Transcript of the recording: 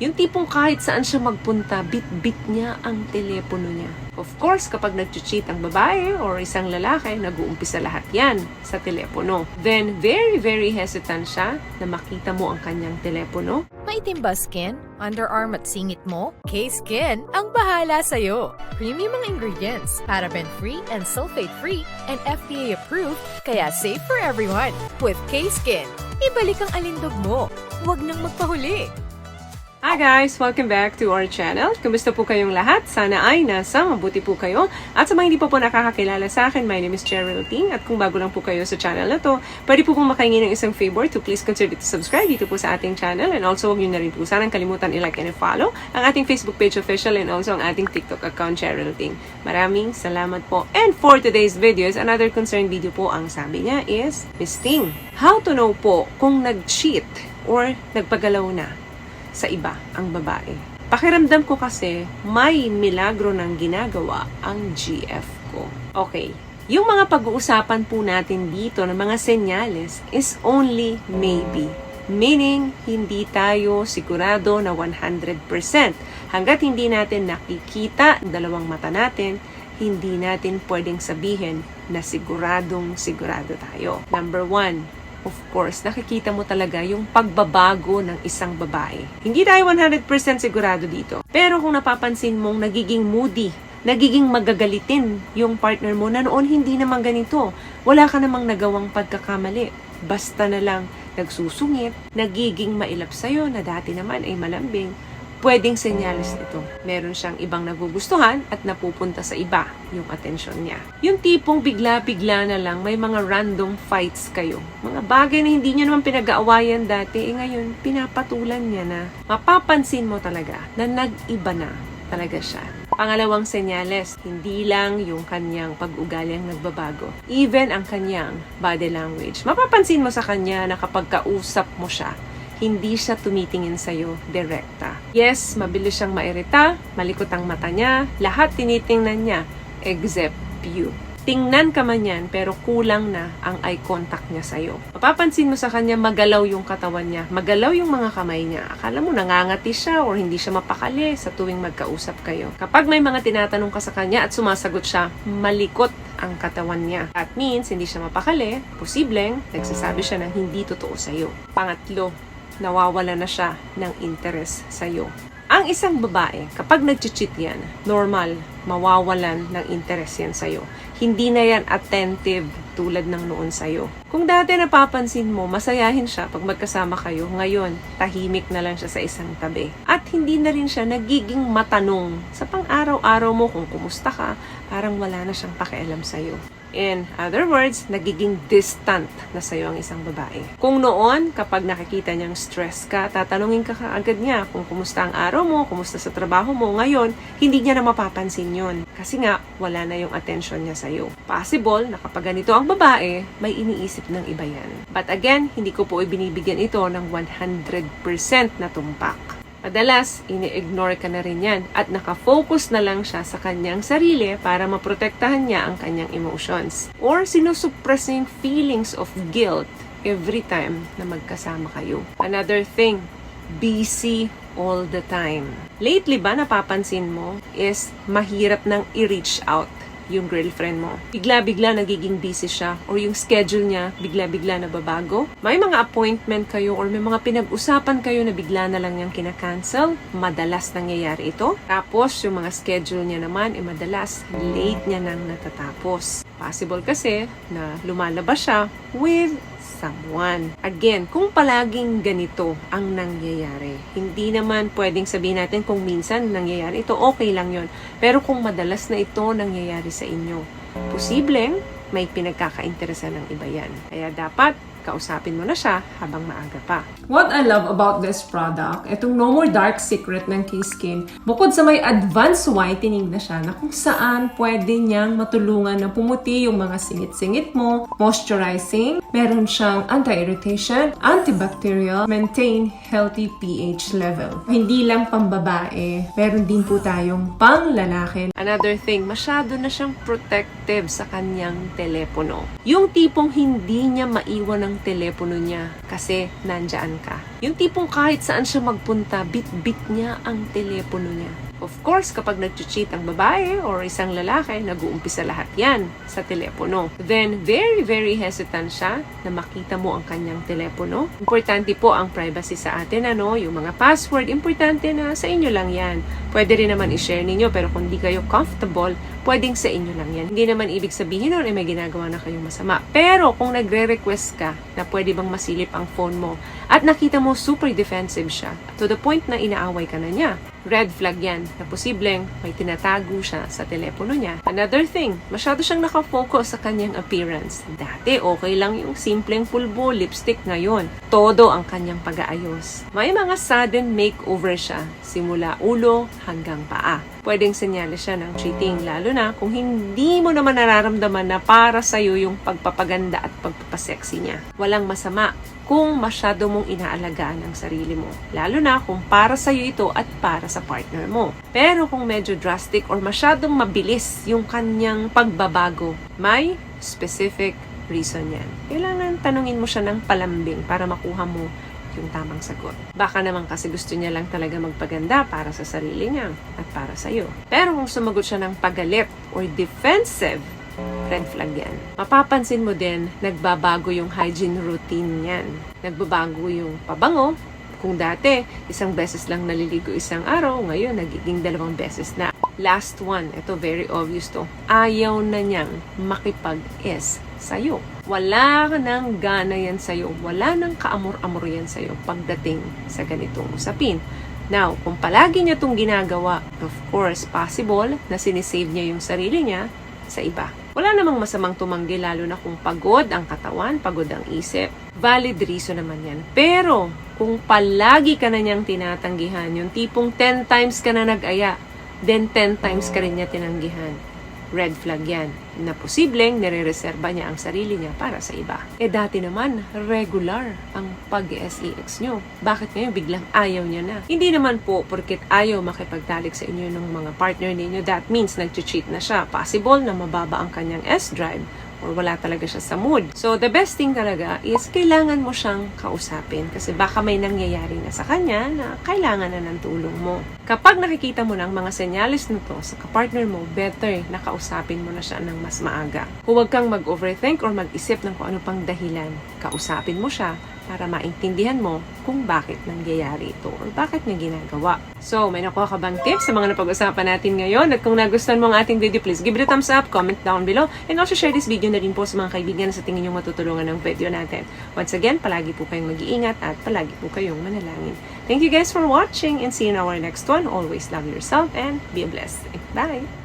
Yung tipong kahit saan siya magpunta, bit-bit niya ang telepono niya. Of course, kapag nag-cheat ang babae or isang lalaki, nag-uumpisa lahat yan sa telepono. Then, very, very hesitant siya na makita mo ang kanyang telepono. Maitim ba skin? Underarm at singit mo? K-Skin ang bahala sa'yo. Premium ang ingredients, paraben-free and sulfate-free, and FDA-approved, kaya safe for everyone. With K-Skin, ibalik ang alindog mo. Huwag nang magpahuli. Hi guys! Welcome back to our channel. Kumusta po kayong lahat? Sana ay nasa mabuti po kayo. At sa mga hindi pa po nakakakilala sa akin, my name is Geraldine. At kung bago lang po kayo sa channel na to, pwede po pong makahingi ng isang favor to please consider to subscribe dito po sa ating channel. And also, huwag nyo na rin po sanang kalimutan i-like and i-follow ang ating Facebook page official and also ang ating TikTok account, Geraldine. Maraming salamat po. And for today's video is another concerned video po. Ang sabi niya is, Misting, how to know po kung nag-cheat or nagpagalaw na sa iba ang babae. Pakiramdam ko kasi may milagro ng ginagawa ang GF ko. Okay, yung mga pag-uusapan po natin dito ng mga senyales is only maybe. Meaning, hindi tayo sigurado na 100%. Hanggat hindi natin nakikita ang dalawang mata natin, hindi natin pwedeng sabihin na siguradong sigurado tayo. Number 1, of course, nakikita mo talaga yung pagbabago ng isang babae. Hindi tayo 100% sigurado dito. Pero kung napapansin mong nagiging moody, nagiging magagalitin yung partner mo na noon hindi naman ganito, wala ka namang nagawang pagkakamali. Basta na lang nagsusungit, nagiging mailap sa'yo na dati naman ay malambing, pwedeng senyales nito. Meron siyang ibang nagugustuhan at napupunta sa iba yung atensyon niya. Yung tipong bigla-bigla na lang may mga random fights kayo. Mga bagay na hindi niyo naman pinag-aawayan dati, ngayon pinapatulan niya na. Mapapansin mo talaga na nag-iba na talaga siya. Pangalawang senyales, hindi lang yung kanyang pag-ugali ang nagbabago. Even ang kanyang body language. Mapapansin mo sa kanya na kapag kausap mo siya, hindi siya tumitingin sa'yo direkta. Yes, mabilis siyang mairita, malikot ang mata niya, lahat tinitingnan niya, except you. Tingnan ka man yan, pero kulang na ang eye contact niya sa'yo. Mapapansin mo sa kanya, magalaw yung katawan niya, magalaw yung mga kamay niya. Akala mo nangangati siya or hindi siya mapakali sa tuwing magkausap kayo. Kapag may mga tinatanong ka sa kanya at sumasagot siya, malikot ang katawan niya. That means, hindi siya mapakali, posibleng nagsasabi siya ng hindi totoo sa'yo. Pangatlo, nawawala na siya ng interest sa'yo. Ang isang babae, kapag nag-cheat yan, normal, mawawalan ng interest yan sa'yo. Hindi na yan attentive tulad ng noon sa'yo. Kung dati napapansin mo, masayahin siya pag magkasama kayo, ngayon, tahimik na lang siya sa isang tabi. At hindi na rin siya nagiging matanong sa pang-araw-araw mo kung kumusta ka, parang wala na siyang pakialam sa'yo. In other words, nagiging distant na sa'yo ang isang babae. Kung noon, kapag nakikita niyang stress ka, tatanungin ka agad niya kung kumusta ang araw mo, kumusta sa trabaho mo. Ngayon, hindi niya na mapapansin yon. Kasi nga, wala na yung attention niya sa'yo. Possible na kapag ganito ang babae, may iniisip ng iba yan. But again, hindi ko po ibinibigyan ito ng 100% na tumpak. Madalas, ini-ignore ka na rin yan at nakafocus na lang siya sa kanyang sarili para maprotektahan niya ang kanyang emotions. Or sinusuppress niya yung feelings of guilt every time na magkasama kayo. Another thing, busy all the time. Lately ba napapansin mo is mahirap nang i-reach out yung girlfriend mo. Bigla-bigla nagiging busy siya or yung schedule niya bigla-bigla nababago. May mga appointment kayo or may mga pinag-usapan kayo na bigla na lang niyang kinakancel. Madalas nangyayari ito. Tapos yung mga schedule niya naman madalas late niya nang natatapos. Possible kasi na lumalabas siya with someone. Again, kung palaging ganito ang nangyayari, hindi naman pwedeng sabihin natin kung minsan nangyayari ito, okay lang yon. Pero kung madalas na ito nangyayari sa inyo, posibleng may pinagkakainteresan ng iba yan. Kaya dapat kausapin mo na siya habang maaga pa. What I love about this product, itong No More Dark Secret ng K-Skin, bukod sa may advanced whitening na siya na kung saan pwede niyang matulungan na pumuti yung mga singit-singit mo, moisturizing, Meron siyang anti-irritation, antibacterial, maintain healthy pH level. Hindi lang pambabae, meron din po tayong pang-lalaki. Another thing, masyado na siyang protective sa kanyang telepono. Yung tipong hindi niya maiwan ang telepono niya kasi nandyan ka. Yung tipong kahit saan siya magpunta, bit-bit niya ang telepono niya. Of course, kapag nag-cheat ang babae or isang lalaki, nag-uumpisa lahat yan sa telepono. Then, very, very hesitant siya na makita mo ang kanyang telepono. Importante po ang privacy sa atin, yung mga password, importante na sa inyo lang yan. Pwede rin naman i-share ninyo, pero kung di kayo comfortable, pwedeng sa inyo lang yan. Hindi naman ibig sabihin nun, may ginagawa na kayong masama. Pero kung nagre-request ka na pwede bang masilip ang phone mo at nakita mo super defensive siya, to the point na inaaway ka na niya, red flag yan na posibleng may tinatago siya sa telepono niya. Another thing, masyado siyang nakafocus sa kanyang appearance. Dati, okay lang yung simpleng pulbo, lipstick. Ngayon, todo ang kanyang pag-aayos. May mga sudden makeover siya, simula ulo hanggang paa. Pwedeng senyales siya ng cheating, lalo na kung hindi mo naman nararamdaman na para sa'yo yung pagpapaganda at pagpapasexy niya. Walang masama kung masyado mong inaalagaan ang sarili mo. Lalo na kung para sa'yo ito at para sa partner mo. Pero kung medyo drastic or masyadong mabilis yung kanyang pagbabago, may specific reason yan. Kailangan tanungin mo siya ng palambing para makuha mo yung tamang sagot. Baka naman kasi gusto niya lang talaga magpaganda para sa sarili niya at para sa'yo. Pero kung sumagot siya ng pagalit or defensive, red flag yan. Mapapansin mo din, nagbabago yung hygiene routine niyan. Nagbabago yung pabango. Kung dati, isang beses lang naliligo isang araw, ngayon nagiging 2 beses na. Last one, ito very obvious to. Ayaw na niyang makipag-es sa'yo. Wala nang gana yan sa'yo. Wala nang kaamor-amor yan sa'yo pagdating sa ganitong usapin. Now, kung palagi niya itong ginagawa, of course, possible na sinisave niya yung sarili niya sa iba. Wala namang masamang tumanggi, lalo na kung pagod ang katawan, pagod ang isip. Valid reason naman yan. Pero, kung palagi ka na niyang tinatanggihan, yung tipong 10 times ka na nag-aya, then 10 times ka rin niya tinanggihan, red flag yan, na posibleng nire-reserba niya ang sarili niya para sa iba. Dati naman, regular ang pag-SEX nyo. Bakit ngayon biglang ayaw niya na? Hindi naman po porket ayaw makipagtalik sa inyo ng mga partner ninyo, that means nag-cheat na siya. Possible na mababa ang kanyang S-drive or wala talaga siya sa mood. So, the best thing talaga is kailangan mo siyang kausapin kasi baka may nangyayari na sa kanya na kailangan na ng tulong mo. Kapag nakikita mo ng mga senyalis na to sa kapartner mo, better na kausapin mo na siya ng mas maaga. Huwag kang mag-overthink or mag-isip ng kung ano pang dahilan. Kausapin mo siya para maintindihan mo kung bakit nangyayari ito or bakit niya ginagawa. So, may nakuha ka bang tips sa mga napag-usapan natin ngayon? At kung nagustuhan mo ang ating video, please give it a thumbs up, comment down below, and also share this video na rin po sa mga kaibigan na sa tingin nyo matutulungan ng video natin. Once again, palagi po kayong mag-iingat at palagi po kayong manalangin. Thank you guys for watching and see you in our next one. Always love yourself and be blessed. Bye!